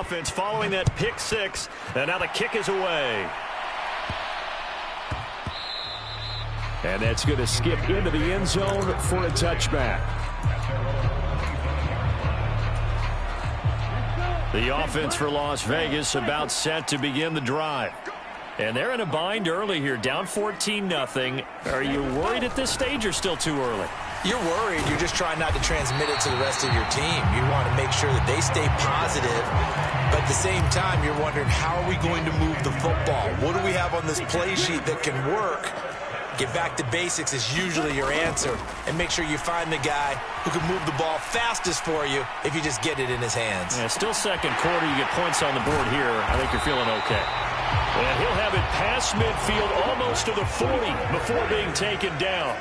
offense following that pick six. And now the kick is away. And that's going to skip into the end zone for a touchback. The offense for Las Vegas about set to begin the drive. And they're in a bind early here, down 14-0. Are you worried at this stage or still too early? You're worried. You're just trying not to transmit it to the rest of your team. You want to make sure that they stay positive. But at the same time, you're wondering, how are we going to move the football? What do we have on this play sheet that can work? Get back to basics is usually your answer. And make sure you find the guy who can move the ball fastest for you if you just get it in his hands. Yeah, still second quarter. You get points on the board here. I think you're feeling okay. And he'll have it past midfield almost to the 40 before being taken down.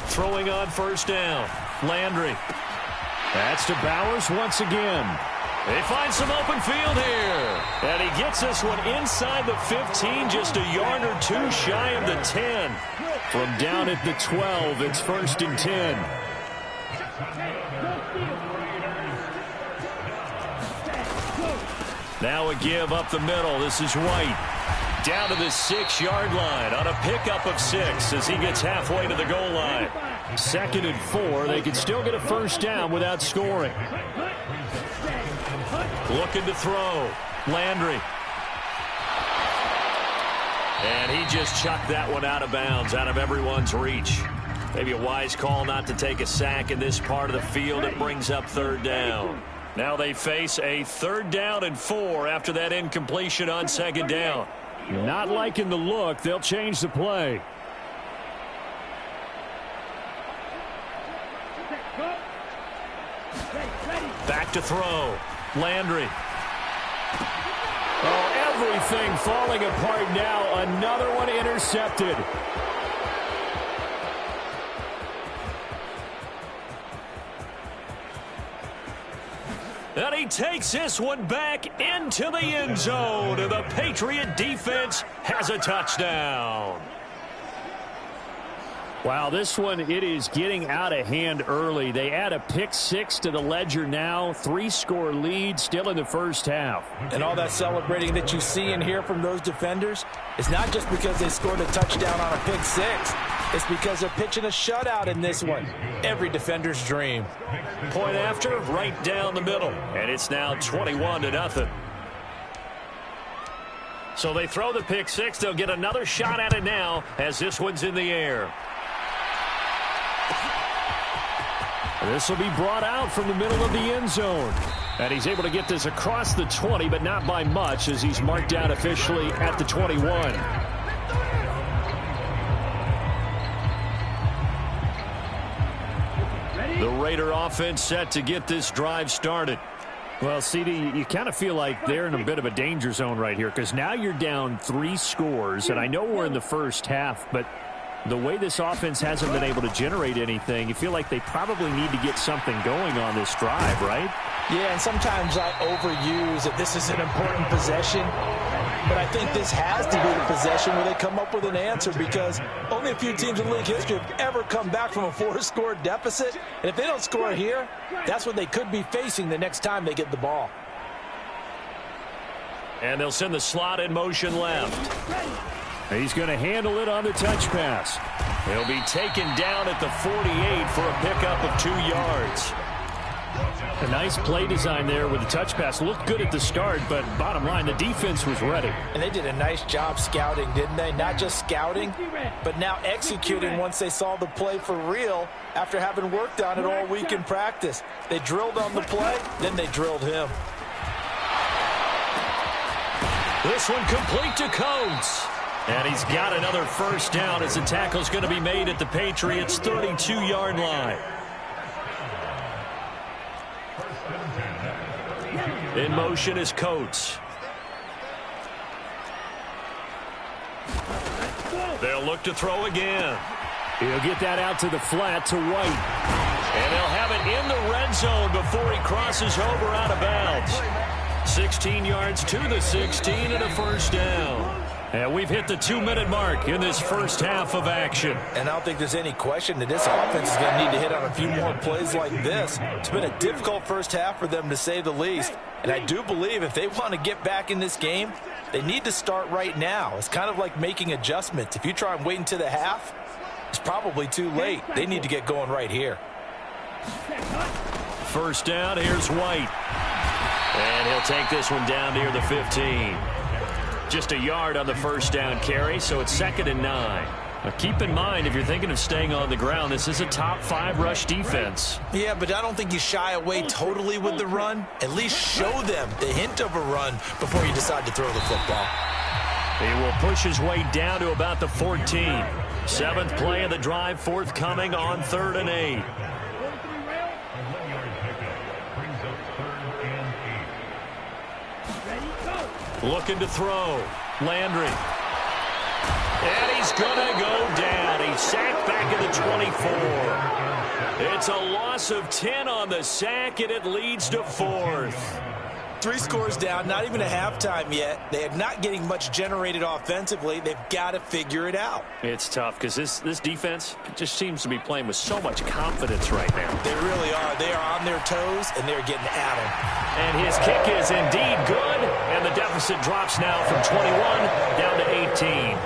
Throwing on first down. Landry. That's to Bowers once again. They find some open field here. And he gets this one inside the 15, just a yard or two shy of the 10. From down at the 12, it's 1st and 10. Now a give up the middle. This is White. Down to the 6-yard line on a pickup of 6 as he gets halfway to the goal line. 2nd and 4. They could still get a first down without scoring. Looking to throw. Landry. And he just chucked that one out of bounds, out of everyone's reach. Maybe a wise call not to take a sack in this part of the field. It brings up 3rd down. Now they face a 3rd down and 4 after that incompletion on 2nd down. Not liking the look. They'll change the play. Back to throw. Landry. Oh, everything falling apart now. Another one intercepted. And he takes this one back into the end zone. And the Patriot defense has a touchdown. Wow, this one, it is getting out of hand early. They add a pick 6 to the ledger now. 3-score lead still in the first half. And all that celebrating that you see and hear from those defenders is not just because they scored a touchdown on a pick 6. It's because they're pitching a shutout in this one. Every defender's dream. Point after, right down the middle. And it's now 21-0. So they throw the pick 6. They'll get another shot at it now as this one's in the air. This will be brought out from the middle of the end zone. And he's able to get this across the 20, but not by much as he's marked down officially at the 21. The Raider offense set to get this drive started. Well, CD, you kind of feel like they're in a bit of a danger zone right here because now you're down 3 scores, and I know we're in the first half, but the way this offense hasn't been able to generate anything, you feel like they probably need to get something going on this drive, right? Yeah, and sometimes I overuse that this is an important possession, but I think this has to be the possession where they come up with an answer because only a few teams in league history have ever come back from a 4-score deficit, and if they don't score here, that's what they could be facing the next time they get the ball. And they'll send the slot in motion left. He's going to handle it on the touch pass. He'll be taken down at the 48 for a pickup of 2 yards. A nice play design there with the touch pass. Looked good at the start, but bottom line, the defense was ready. And they did a nice job scouting, didn't they? Not just scouting, but now executing once they saw the play for real after having worked on it all week in practice. They drilled on the play, then they drilled him. This one complete to Coates. And he's got another first down as the tackle's going to be made at the Patriots' 32-yard line. In motion is Coates. They'll look to throw again. He'll get that out to the flat to White. And they'll have it in the red zone before he crosses over out of bounds. 16 yards to the 16 and a first down. And we've hit the 2-minute mark in this first half of action. And I don't think there's any question that this offense is going to need to hit on a few more plays like this. It's been a difficult first half for them, to say the least. And I do believe if they want to get back in this game, they need to start right now. It's kind of like making adjustments. If you try and wait until the half, it's probably too late. They need to get going right here. First down, here's White. And he'll take this one down near the 15. Just a yard on the first down carry, so it's 2nd and 9. Now keep in mind, if you're thinking of staying on the ground, this is a top 5 rush defense. Yeah, but I don't think you shy away totally with the run. At least show them the hint of a run before you decide to throw the football. He will push his way down to about the 14. 7th play of the drive forthcoming on 3rd and 8. Looking to throw. Landry. And he's going to go down. He's sacked back at the 24. It's a loss of 10 on the sack, and it leads to 4th. 3 scores down, not even a halftime yet. They are not getting much generated offensively. They've got to figure it out. It's tough because this defense just seems to be playing with so much confidence right now. They really are. They are on their toes, and they're getting at them. And his kick is indeed good, and the deficit drops now from 21 down to 18.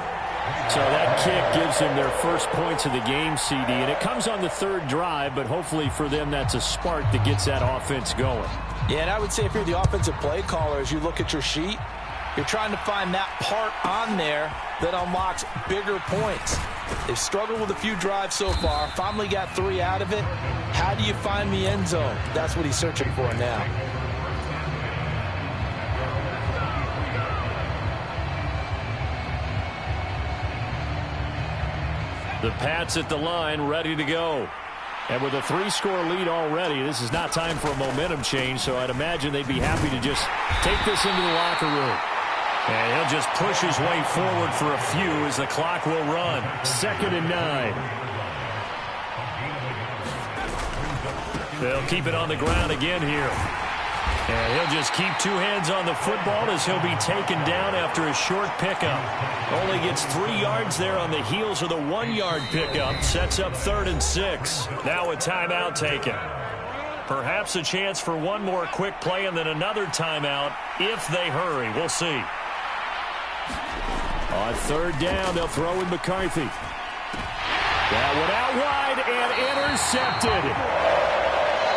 So that kick gives them their first points of the game, CD, and it comes on the 3rd drive, but hopefully for them that's a spark that gets that offense going. Yeah, and I would say if you're the offensive play caller, as you look at your sheet, you're trying to find that part on there that unlocks bigger points. They've struggled with a few drives so far, finally got 3 out of it. How do you find the end zone? That's what he's searching for now. The Pats at the line, ready to go. And with a 3-score lead already, this is not time for a momentum change, so I'd imagine they'd be happy to just take this into the locker room. And he'll just push his way forward for a few as the clock will run. 2nd and 9. They'll keep it on the ground again here. And he'll just keep 2 hands on the football as he'll be taken down after a short pickup. Only gets 3 yards there on the heels of the 1-yard pickup. Sets up 3rd and 6. Now a timeout taken. Perhaps a chance for one more quick play and then another timeout if they hurry. We'll see. On 3rd down, they'll throw in McCarthy. That one out wide and intercepted.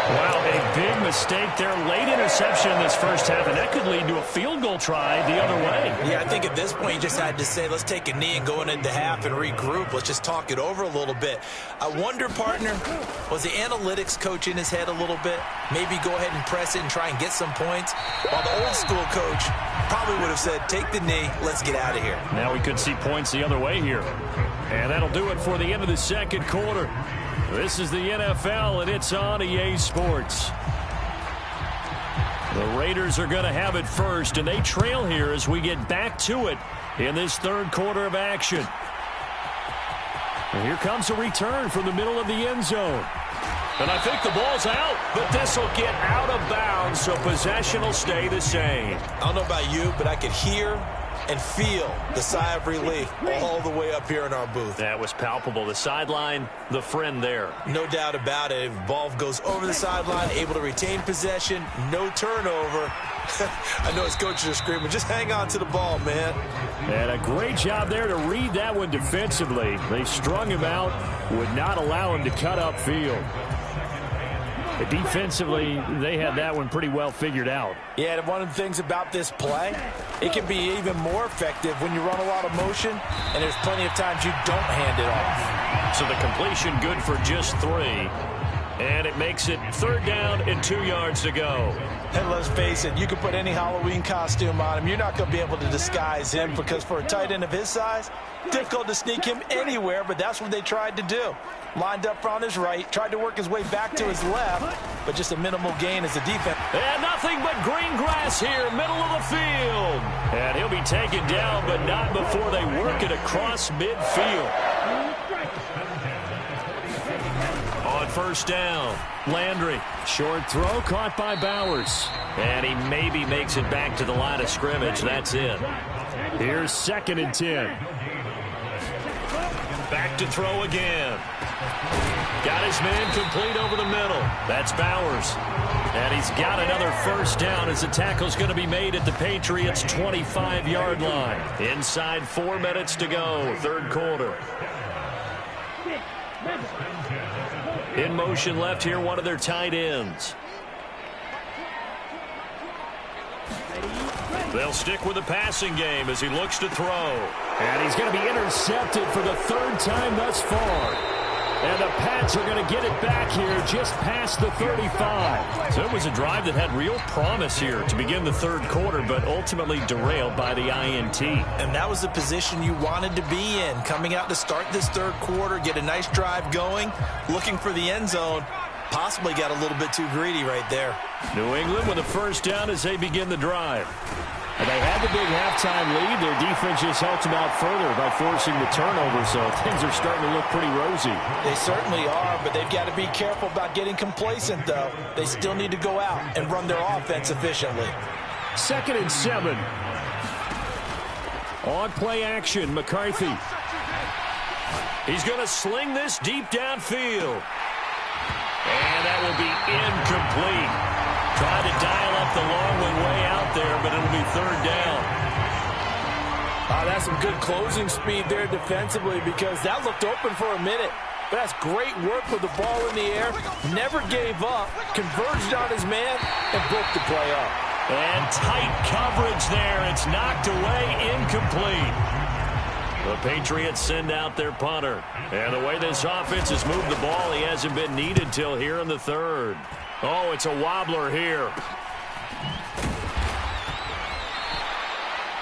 Wow, a big mistake there. Late interception in this first half, and that could lead to a field goal try the other way. Yeah, I think at this point you just had to say, let's take a knee and go into half and regroup. Let's just talk it over a little bit. I wonder, partner, was the analytics coach in his head a little bit? Maybe go ahead and press it and try and get some points? While the old school coach probably would have said, take the knee, let's get out of here. Now we could see points the other way here. And that'll do it for the end of the second quarter. This is the NFL, and it's on EA Sports. The Raiders are going to have it first, and they trail here as we get back to it in this 3rd quarter of action. And here comes a return from the middle of the end zone. And I think the ball's out, but this will get out of bounds, so possession will stay the same. I don't know about you, but I could hear and feel the sigh of relief all the way up here in our booth. That was palpable. The sideline, the friend there. No doubt about it. If the ball goes over the sideline, able to retain possession, no turnover. I know his coaches are screaming, just hang on to the ball, man. And a great job there to read that one defensively. They strung him out, would not allow him to cut upfield. But defensively, they had that one pretty well figured out. Yeah, and one of the things about this play, it can be even more effective when you run a lot of motion, and there's plenty of times you don't hand it off. So the completion good for just 3. And it makes it 3rd down and 2 yards to go. And let's face it, you can put any Halloween costume on him. You're not going to be able to disguise him because for a tight end of his size, difficult to sneak him anywhere, but that's what they tried to do. Lined up on his right, tried to work his way back to his left, but just a minimal gain as a defense. And nothing but green grass here, middle of the field. And he'll be taken down, but not before they work it across midfield. On 1st down, Landry. Short throw caught by Bowers. And he maybe makes it back to the line of scrimmage. That's it. Here's 2nd and 10. Back to throw again. Got his man complete over the middle. That's Bowers. And he's got another first down as the tackle's going to be made at the Patriots' 25-yard line. Inside 4 minutes to go, third quarter. In motion left here, one of their tight ends. They'll stick with the passing game as he looks to throw. And he's going to be intercepted for the 3rd time thus far. And the Pats are going to get it back here just past the 35. So it was a drive that had real promise here to begin the third quarter, but ultimately derailed by the INT. And that was the position you wanted to be in, coming out to start this third quarter, get a nice drive going, looking for the end zone. Possibly got a little bit too greedy right there. New England with a first down as they begin the drive. And they had the big halftime lead. Their defense just helped them out further by forcing the turnover, so things are starting to look pretty rosy. They certainly are, but they've got to be careful about getting complacent, though. They still need to go out and run their offense efficiently. 2nd and 7. On play action, McCarthy. He's going to sling this deep downfield. And that will be incomplete. Tried to dial up the long one way out there, but it'll be 3rd down. That's some good closing speed there defensively, because that looked open for a minute. But that's great work with the ball in the air. Never gave up, converged on his man, and broke the play up. And tight coverage there. It's knocked away, incomplete. The Patriots send out their punter. And the way this offense has moved the ball, he hasn't been needed till here in the 3rd. Oh, it's a wobbler here.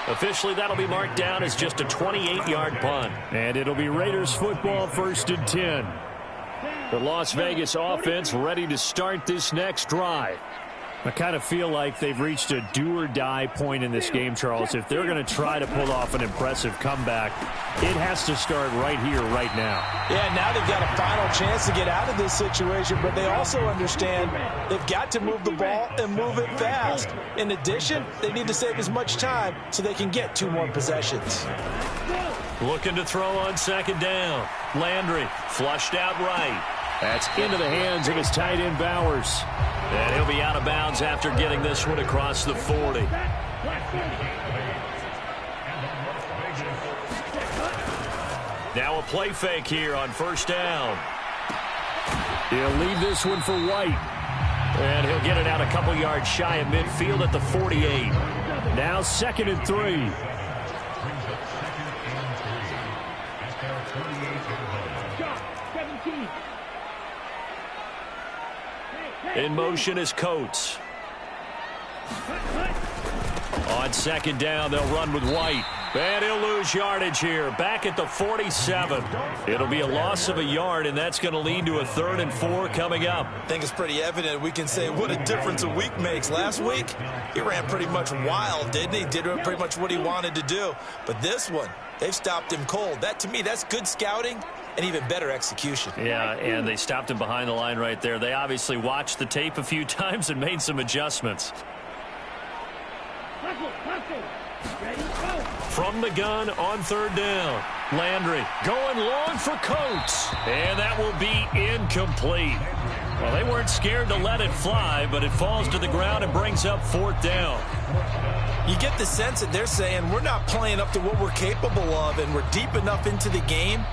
Officially, that'll be marked down as just a 28-yard punt. And it'll be Raiders football, 1st and 10. The Las Vegas offense ready to start this next drive. I kind of feel like they've reached a do-or-die point in this game, Charles. If they're going to try to pull off an impressive comeback, it has to start right here, right now. Yeah, now they've got a final chance to get out of this situation, but they also understand they've got to move the ball and move it fast. In addition, they need to save as much time so they can get 2 more possessions. Looking to throw on 2nd down. Landry flushed out right. That's into the hands of his tight end, Bowers. And he'll be out of bounds after getting this one across the 40. Now a play fake here on 1st down. He'll leave this one for White. And he'll get it out a couple yards shy of midfield at the 48. Now 2nd and 3. In motion is Coates. On 2nd down, they'll run with White. And he'll lose yardage here. Back at the 47. It'll be a loss of a yard, and that's going to lead to a 3rd and 4 coming up. I think it's pretty evident. We can say what a difference a week makes. Last week, he ran pretty much wild, didn't he? Did pretty much what he wanted to do. But this one, they've stopped him cold. That, to me, that's good scouting and even better execution. Yeah, and they stopped him behind the line right there. They obviously watched the tape a few times and made some adjustments. From the gun on 3rd down. Landry going long for Coates. And that will be incomplete. Well, they weren't scared to let it fly, but it falls to the ground and brings up 4th down. You get the sense that they're saying we're not playing up to what we're capable of, and we're deep enough into the game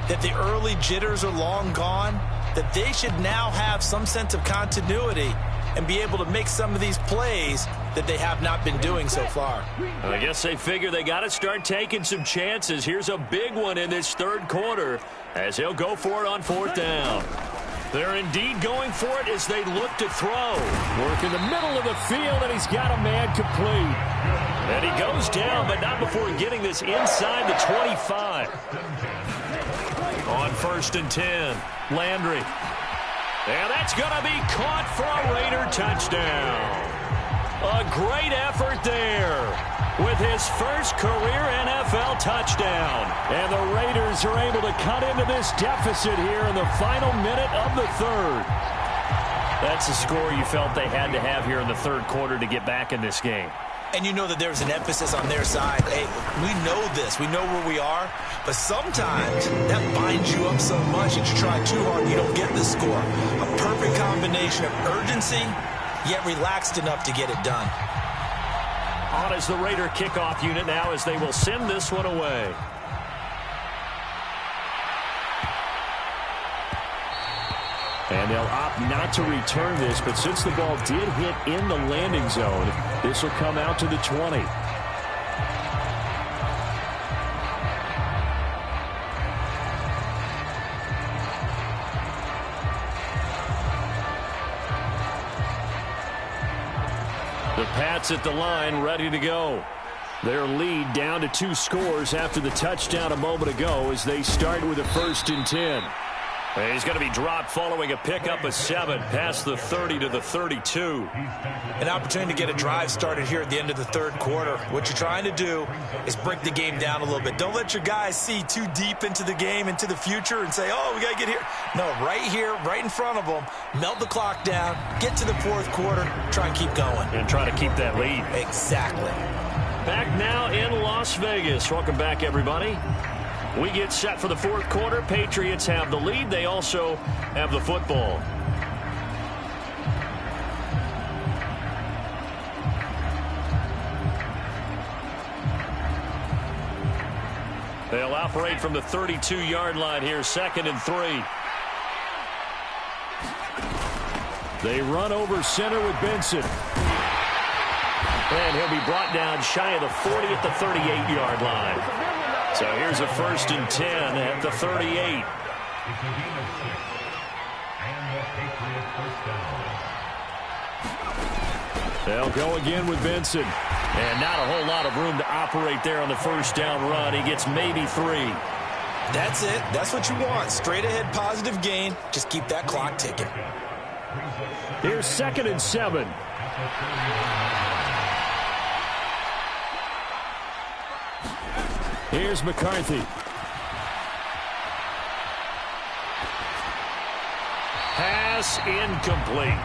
that the early jitters are long gone, that they should now have some sense of continuity and be able to make some of these plays that they have not been doing so far. I guess they figure they got to start taking some chances. Here's a big one in this 3rd quarter as he'll go for it on 4th down. They're indeed going for it as they look to throw. Work in the middle of the field, and he's got a man complete. And he goes down, but not before getting this inside the 25. On 1st and 10, Landry. And that's going to be caught for a Raider touchdown. A great effort there with his first career NFL touchdown. And the Raiders are able to cut into this deficit here in the final minute of the 3rd. That's the score you felt they had to have here in the 3rd quarter to get back in this game. And you know that there's an emphasis on their side. Hey, we know this. We know where we are. But sometimes that binds you up so much that you try too hard, you don't get the score. A perfect combination of urgency, yet relaxed enough to get it done. On is the Raider kickoff unit now as they will send this one away. And they'll opt not to return this, but since the ball did hit in the landing zone, this will come out to the 20. The Pats at the line, ready to go. Their lead down to 2 scores after the touchdown a moment ago as they start with a 1st and 10. He's going to be dropped following a pickup of 7 past the 30 to the 32. An opportunity to get a drive started here at the end of the 3rd quarter. What you're trying to do is break the game down a little bit. Don't let your guys see too deep into the game, into the future, and say, oh, we got to get here. No, right here, right in front of them, melt the clock down, get to the 4th quarter, try and keep going. And try to keep that lead. Exactly. Back now in Las Vegas. Welcome back, everybody. We get set for the 4th quarter. Patriots have the lead. They also have the football. They'll operate from the 32-yard line here, 2nd and 3. They run over center with Benson. And he'll be brought down shy of the 40 at the 38-yard line. So here's a 1st and 10 at the 38. They'll go again with Benson. And not a whole lot of room to operate there on the 1st down run. He gets maybe 3. That's it. That's what you want. Straight ahead positive gain. Just keep that clock ticking. Here's 2nd and 7. Here's McCarthy. Pass incomplete.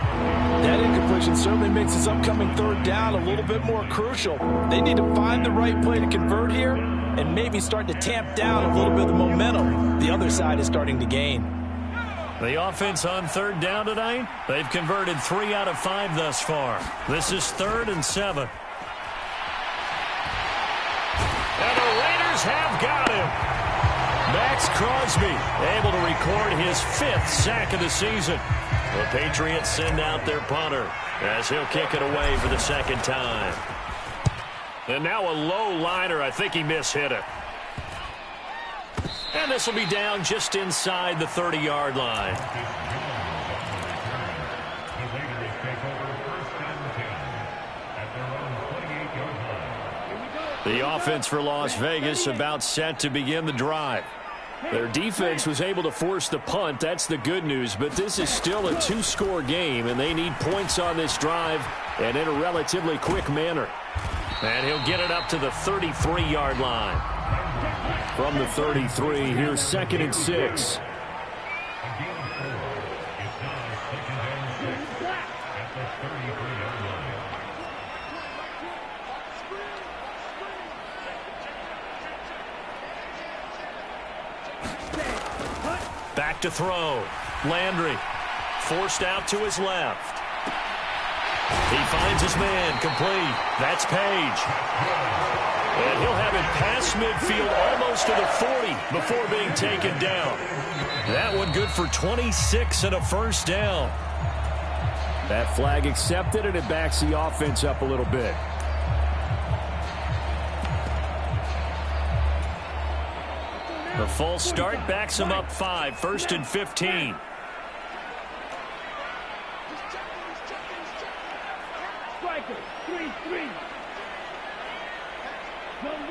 That incompletion certainly makes his upcoming 3rd down a little bit more crucial. They need to find the right play to convert here and maybe start to tamp down a little bit of the momentum the other side is starting to gain. The offense on 3rd down tonight, they've converted 3 out of 5 thus far. This is 3rd and 7. And the Raiders have got him. Max Crosby able to record his 5th sack of the season. The Patriots send out their punter as he'll kick it away for the 2nd time. And now a low liner. I think he mishit it. And this will be down just inside the 30-yard line. The offense for Las Vegas about set to begin the drive. Their defense was able to force the punt. That's the good news. But this is still a 2-score game, and they need points on this drive and in a relatively quick manner. And he'll get it up to the 33-yard line. From the 33, here's 2nd and 6. Back to throw. Landry forced out to his left. He finds his man complete. That's Page. And he'll have it past midfield almost to the 40 before being taken down. That one good for 26 and a 1st down. That flag accepted, and it backs the offense up a little bit. The false start backs him up 5, 1st and 15.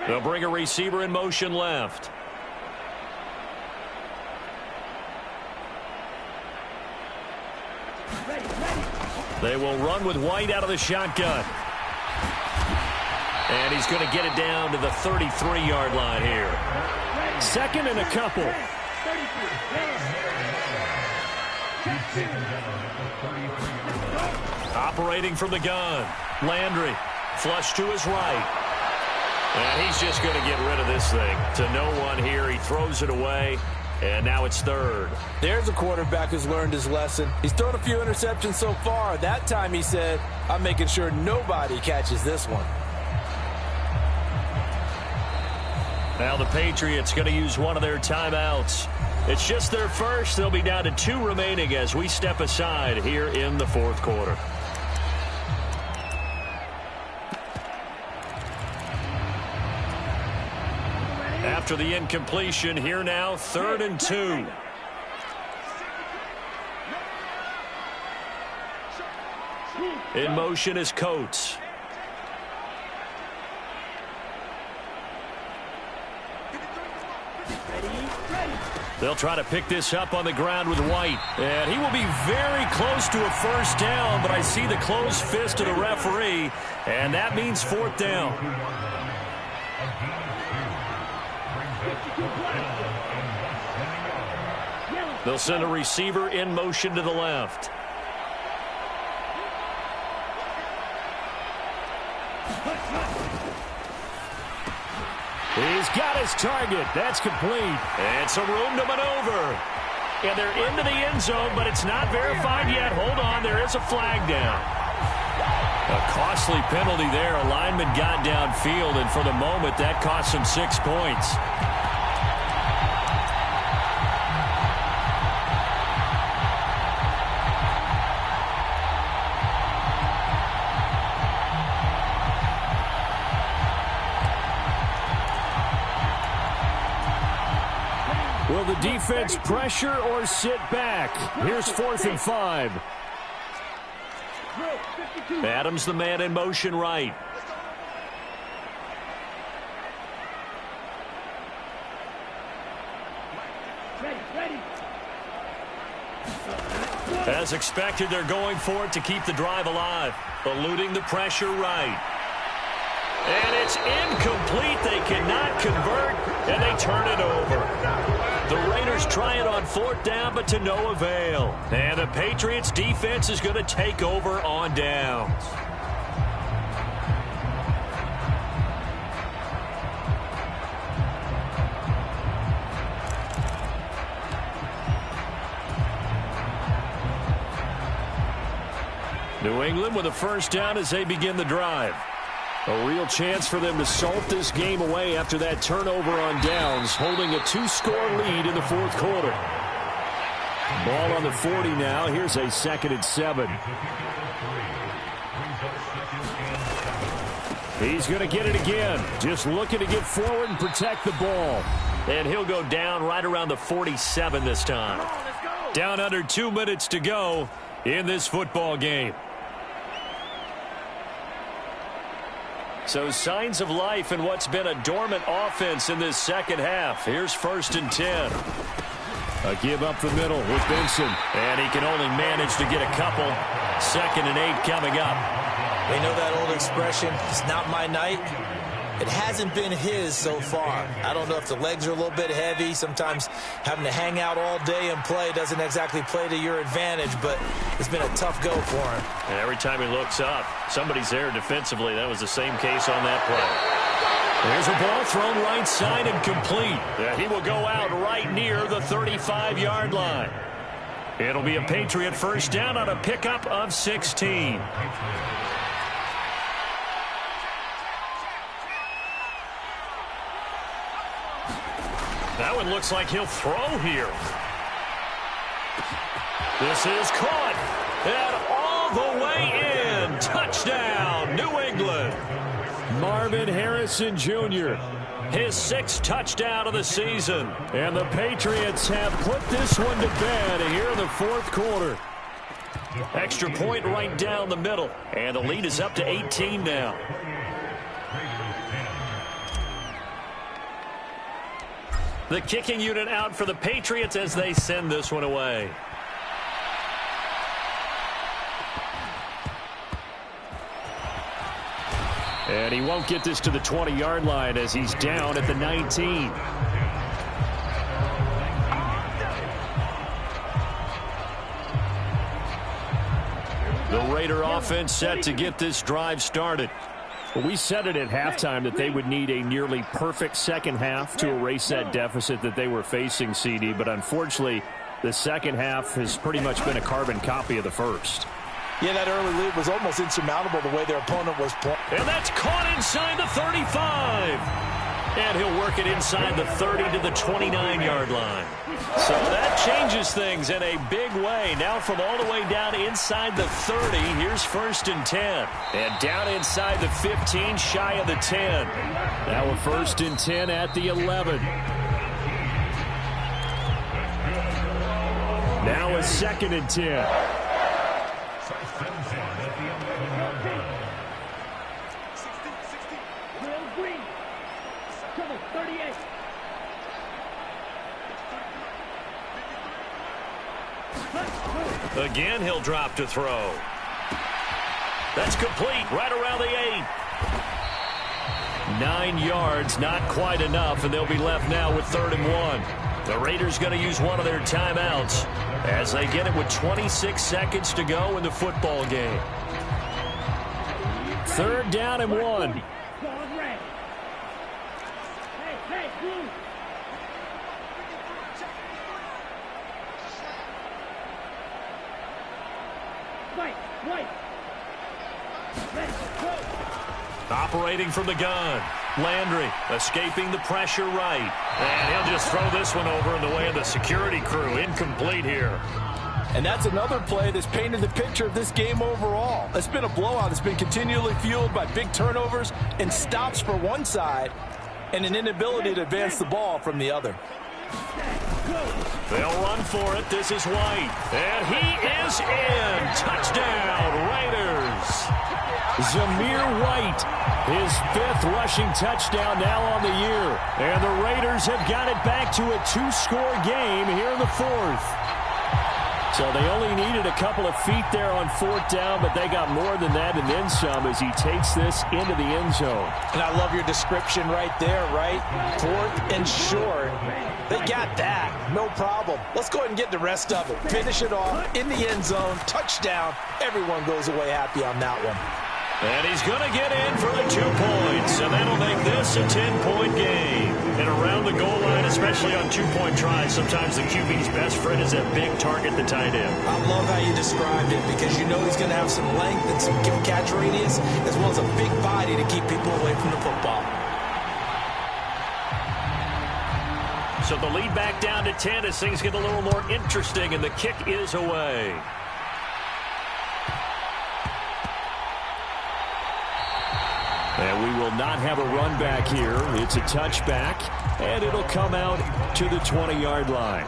They'll bring a receiver in motion left. They will run with White out of the shotgun. And he's going to get it down to the 33-yard line here. 2nd and a couple. Operating from the gun. Landry Flush to his right. And he's just going to get rid of this thing. To no one here. He throws it away. And now it's third. There's a quarterback who's learned his lesson. He's thrown a few interceptions so far. That time he said, I'm making sure nobody catches this one. Now the Patriots going to use one of their timeouts. It's just their first. They'll be down to 2 remaining as we step aside here in the fourth quarter. After the incompletion, here now, 3rd and 2. In motion is Coates. They'll try to pick this up on the ground with White. And he will be very close to a first down, but I see the closed fist of the referee, and that means 4th down. They'll send a receiver in motion to the left. He's got his target. That's complete. And some room to maneuver. And they're into the end zone, but it's not verified yet. Hold on, there is a flag down. A costly penalty there. A lineman got downfield, and for the moment, that cost him 6 points. Will the defense pressure or sit back? Here's 4th and 5. Adams, the man in motion right. As expected, they're going for it to keep the drive alive. Eluding the pressure right. And it's incomplete. They cannot convert, and they turn it over. The Raiders try it on 4th down, but to no avail. And the Patriots defense is going to take over on downs. New England with a first down as they begin the drive. A real chance for them to salt this game away after that turnover on downs, holding a 2-score lead in the fourth quarter. Ball on the 40 now. Here's a 2nd and 7. He's going to get it again. Just looking to get forward and protect the ball. And he'll go down right around the 47 this time. Down under 2 minutes to go in this football game. So signs of life in what's been a dormant offense in this second half. Here's 1st and 10. A give up the middle with Benson. And he can only manage to get a couple. 2nd and 8 coming up. They know that old expression, it's not my night. It hasn't been his so far. I don't know if the legs are a little bit heavy. Sometimes having to hang out all day and play doesn't exactly play to your advantage, but it's been a tough go for him. And every time he looks up, somebody's there defensively. That was the same case on that play. There's a ball thrown right side and complete. Yeah, he will go out right near the 35-yard line. It'll be a Patriot first down on a pickup of 16. That one looks like he'll throw here. This is caught. And all the way in. Touchdown, New England. Marvin Harrison Jr. His 6th touchdown of the season. And the Patriots have put this one to bed here in the fourth quarter. Extra point right down the middle. And the lead is up to 18 now. The kicking unit out for the Patriots as they send this one away. And he won't get this to the 20-yard line as he's down at the 19. The Raider offense set to get this drive started. We said it at halftime that they would need a nearly perfect second half to erase that deficit that they were facing, CD. But unfortunately, the second half has pretty much been a carbon copy of the first. Yeah, that early lead was almost insurmountable the way their opponent was playing. And that's caught inside the 35. And he'll work it inside the 30 to the 29-yard line. So that changes things in a big way. Now from all the way down inside the 30, here's 1st and 10. And down inside the 15, shy of the 10. Now a 1st and 10 at the 11. Now a 2nd and 10. Again, he'll drop to throw. That's complete right around the 8. 9 yards, not quite enough, and they'll be left now with 3rd and 1. The Raiders going to use one of their timeouts as they get it with 26 seconds to go in the football game. 3rd down and 1. Operating from the gun. Landry escaping the pressure right. And he'll just throw this one over in the way of the security crew. Incomplete here. And that's another play that's painted the picture of this game overall. It's been a blowout. It's been continually fueled by big turnovers and stops for one side and an inability to advance the ball from the other. They'll run for it. This is White. And he is in. Touchdown, Raiders. Zamir White, his 5th rushing touchdown now on the year. And the Raiders have got it back to a 2-score game here in the 4th. So they only needed a couple of feet there on 4th down, but they got more than that and then some as he takes this into the end zone. And I love your description right there, right? 4th and short. They got that. No problem. Let's go ahead and get the rest of it. Finish it off in the end zone. Touchdown. Everyone goes away happy on that one. And he's going to get in for the 2 points, and that'll make this a 10-point game. And around the goal line, especially on 2-point tries, sometimes the QB's best friend is that big target, the tight end. I love how you described it because you know he's going to have some length and some catch radius as well as a big body to keep people away from the football. So the lead back down to 10 as things get a little more interesting, and the kick is away. And we will not have a run back here. It's a touchback, and it'll come out to the 20-yard line.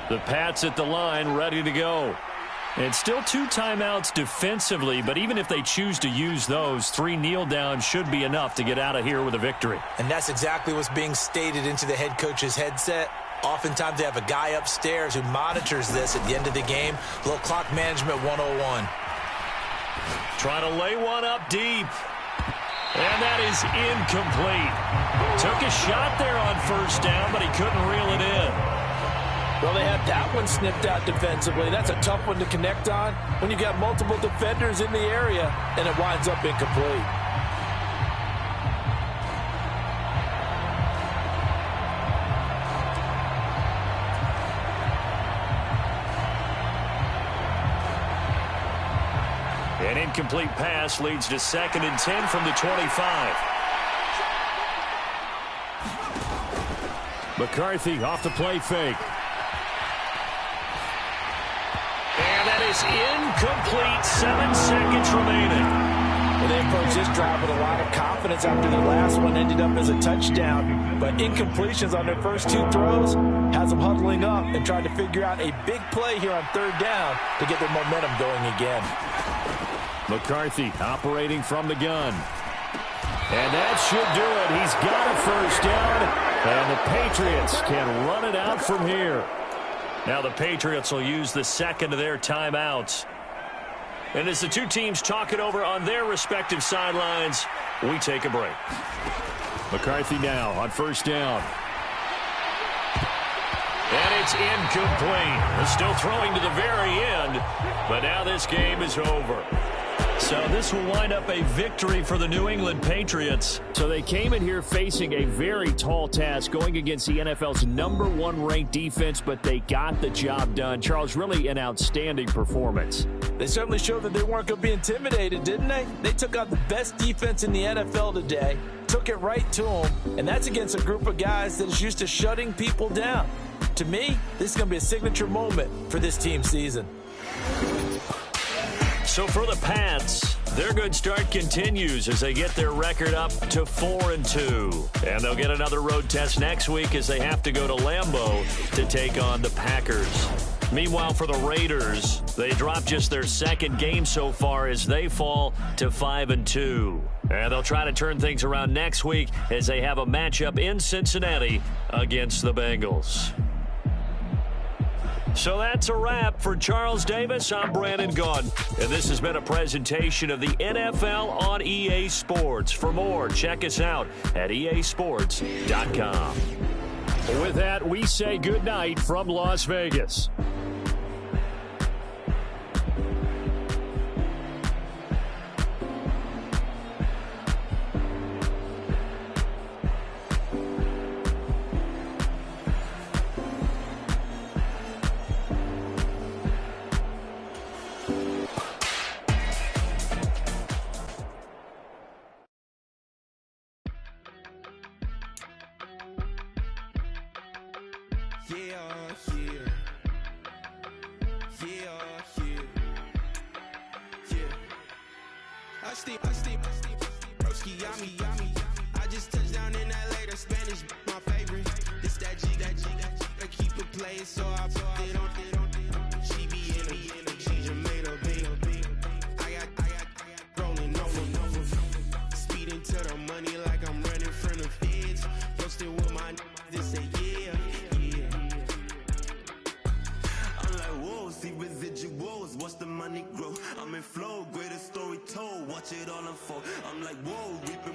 The Pats at the line, ready to go. And still 2 timeouts defensively, but even if they choose to use those, 3 kneel downs should be enough to get out of here with a victory. And that's exactly what's being stated into the head coach's headset. Oftentimes they have a guy upstairs who monitors this at the end of the game. A little clock management 101. Trying to lay one up deep. And that is incomplete. Took a shot there on 1st down, but he couldn't reel it in. Well, they had that one snipped out defensively. That's a tough one to connect on when you got multiple defenders in the area, and it winds up incomplete. An incomplete pass leads to 2nd and 10 from the 25. McCarthy off the play fake. And that is incomplete. 7 seconds remaining. Well, they approached this drive with a lot of confidence after the last one ended up as a touchdown. But incompletions on their first 2 throws has them huddling up and trying to figure out a big play here on 3rd down to get their momentum going again. McCarthy operating from the gun. And that should do it. He's got a 1st down, and the Patriots can run it out from here. Now the Patriots will use the 2nd of their timeouts. And as the 2 teams talk it over on their respective sidelines, we take a break. McCarthy now on 1st down. And It's incomplete. Still throwing to the very end, but now this game is over. So this will wind up a victory for the New England Patriots. So they came in here facing a very tall task going against the NFL's #1 ranked defense, but they got the job done. Charles, really an outstanding performance. They certainly showed that they weren't going to be intimidated, didn't they? They took out the best defense in the NFL today, took it right to them, and that's against a group of guys that is used to shutting people down. To me, this is going to be a signature moment for this team's season. So for the Pats, their good start continues as they get their record up to 4-2. And they'll get another road test next week as they have to go to Lambeau to take on the Packers. Meanwhile, for the Raiders, they dropped just their second game so far as they fall to 5-2. And they'll try to turn things around next week as they have a matchup in Cincinnati against the Bengals. So that's a wrap. For Charles Davis, I'm Brandon Gaudin, and this has been a presentation of the NFL on EA Sports. For more, check us out at easports.com. With that, we say goodnight from Las Vegas. I just touched down in LA, the Spanish, my favorite. This that G, I keep it playing, so I put it on. She be in the she just made a big. I got rolling over. Speeding to the money like I'm running from the feds. Posted with my this say yeah. I'm like, whoa, see residuals, watch the money grow. I'm in flow, greatest story told, watch it all unfold. I'm like, whoa, reaping